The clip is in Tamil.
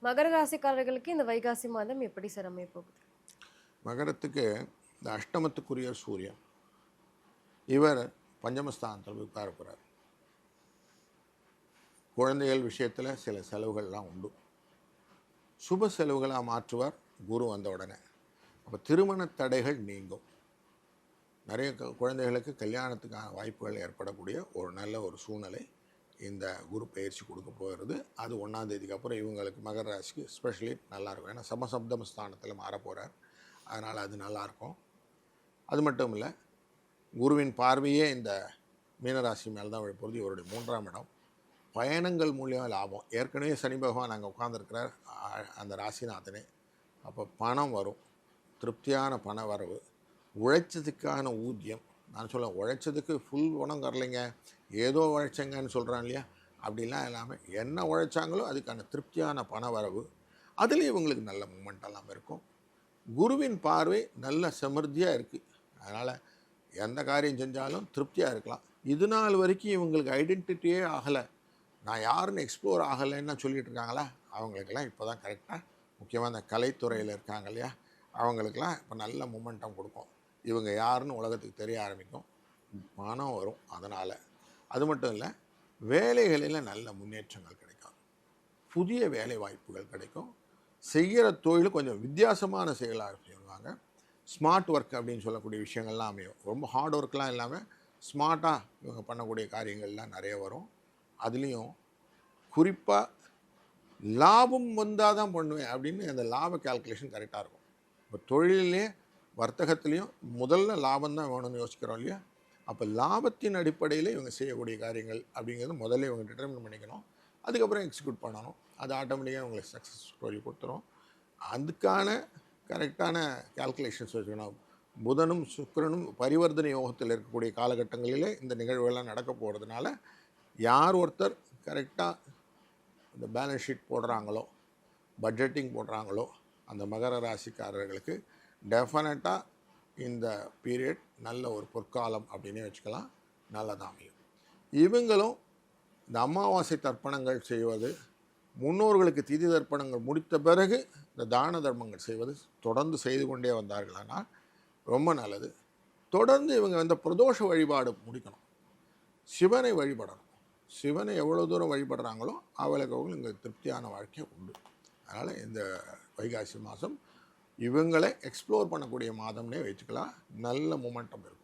மகர ராசிக்காரர்களுக்கு இந்த வைகாசி மாதம் எப்படி சார் அமைய போகுது? மகரத்துக்கு இந்த அஷ்டமத்துக்குரிய சூரியன் இவர் பஞ்சமஸ்தானத்தில் உட்கார போகிறார். குழந்தைகள் விஷயத்தில் சில செலவுகள்லாம் உண்டு. சுப செலவுகளாக மாற்றுவார் குரு வந்த உடனே. அப்போ திருமண தடைகள் நீங்கும். நிறைய குழந்தைகளுக்கு கல்யாணத்துக்கான வாய்ப்புகள் ஏற்படக்கூடிய ஒரு நல்ல ஒரு சூழ்நிலை இந்த குரு பயிற்சி கொடுக்க போகிறது. அது 1ஆம் தேதிக்கு அப்புறம் இவங்களுக்கு மகர ராசிக்கு ஸ்பெஷலி நல்லாயிருக்கும். ஏன்னா சமசப்தம ஸ்தானத்தில் மாற போகிறார். அதனால் அது நல்லாயிருக்கும். அது மட்டும் இல்லை, குருவின் பார்வையே இந்த மீனராசி மேலே தான் விழுப்போது. இவருடைய 3ஆம் இடம். பயணங்கள் மூலியமாக லாபம். ஏற்கனவே சனி பகவான் அங்கே உட்காந்துருக்கிறார், அந்த ராசிநாதனே. அப்போ பணம் வரும், திருப்தியான பண வரவு, உழைச்சதுக்கான ஊதியம். நான் சொல்ல உழைச்சதுக்கு ஃபுல் பணம் வரலைங்க, ஏதோ உழைச்சங்கன்னு சொல்கிறான் இல்லையா, அப்படிலாம் இல்லாமல் என்ன உழைச்சாங்களோ அதுக்கான திருப்தியான பண வரவு. அதுலேயும் இவங்களுக்கு நல்ல மூமெண்டெல்லாம் இருக்கும். குருவின் பார்வை நல்ல சமிருத்தியாக இருக்குது. அதனால் எந்த காரியம் செஞ்சாலும் திருப்தியாக இருக்கலாம். இது நாள் வரைக்கும் இவங்களுக்கு ஐடென்டிட்டியே ஆகலை, நான் யாருன்னு எக்ஸ்ப்ளோர் ஆகலைன்னு சொல்லிகிட்டு இருக்காங்களா, அவங்களுக்கெல்லாம் இப்போ தான் கரெக்டாக, முக்கியமாக இந்த கலைத்துறையில் இருக்காங்க இல்லையா, அவங்களுக்கெல்லாம் இப்போ நல்ல மூமெண்டம் கொடுக்கும். இவங்க யாருன்னு உலகத்துக்கு தெரிய ஆரம்பிக்கும், பணம் வரும். அதனால் அது மட்டும் இல்லை, வேலைகளில் நல்ல முன்னேற்றங்கள் கிடைக்கும், புதிய வேலை வாய்ப்புகள் கிடைக்கும். செய்கிற தொழில் கொஞ்சம் வித்தியாசமான செயலாக செய்வாங்க. ஸ்மார்ட் ஒர்க் அப்படின்னு சொல்லக்கூடிய விஷயங்கள்லாம் அமையும். ரொம்ப ஹார்ட் ஒர்க்லாம் இல்லாமல் ஸ்மார்ட்டாக இவங்க பண்ணக்கூடிய காரியங்கள்லாம் நிறைய வரும். அதுலேயும் குறிப்பாக லாபம் வந்தால் தான் பண்ணுவேன் அப்படின்னு அந்த லாப கால்குலேஷன் கரெக்டாக இருக்கும். இப்போ தொழிலே வர்த்தகத்துலேயும் முதல்ல லாபம் தான் வேணும்னு யோசிக்கிறோம் இல்லையா, அப்போ லாபத்தின் அடிப்படையில் இவங்க செய்யக்கூடிய காரியங்கள் அப்படிங்கிறது முதல்ல இவங்க டிட்டர்மின் பண்ணிக்கணும். அதுக்கப்புறம் எக்ஸிக்யூட் பண்ணணும். அது ஆட்டோமேட்டிக்காக இவங்களுக்கு சக்ஸஸ் ஸ்டோரி கொடுத்துரும். அதுக்கான கரெக்டான கால்குலேஷன்ஸ் வச்சுக்கணும். புதனும் சுக்கிரனும் பரிவர்த்தனை யோகத்தில் இருக்கக்கூடிய காலகட்டங்களிலே இந்த நிகழ்வுகள்லாம் நடக்க போகிறதுனால யார் ஒருத்தர் கரெக்டாக இந்த பேலன்ஸ் ஷீட் போடுறாங்களோ, பட்ஜெட்டிங் போடுறாங்களோ, அந்த மகர ராசிக்காரர்களுக்கு டெஃபினட்டாக இந்த பீரியட் நல்ல ஒரு பொற்காலம் அப்படின்னே வச்சுக்கலாம், நல்லதாக அமையும். இவங்களும் இந்த அமாவாசை தர்ப்பணங்கள் செய்வது, முன்னோர்களுக்கு திதி தர்ப்பணங்கள் முடித்த பிறகு இந்த தான தர்மங்கள் செய்வது தொடர்ந்து செய்து கொண்டே வந்தார்களானால் ரொம்ப நல்லது. தொடர்ந்து இவங்க இந்த பிரதோஷ வழிபாடு முடிக்கணும், சிவனை வழிபடணும். சிவனை எவ்வளோ தூரம் வழிபடுறாங்களோ அவளுக்கு இங்கே திருப்தியான வாழ்க்கை உண்டு. அதனால் இந்த வைகாசி மாதம் இவங்களை எக்ஸ்ப்ளோர் பண்ணக்கூடிய மாதம்னே வச்சுக்கலாம். நல்ல மூமெண்டம் இருக்கும்.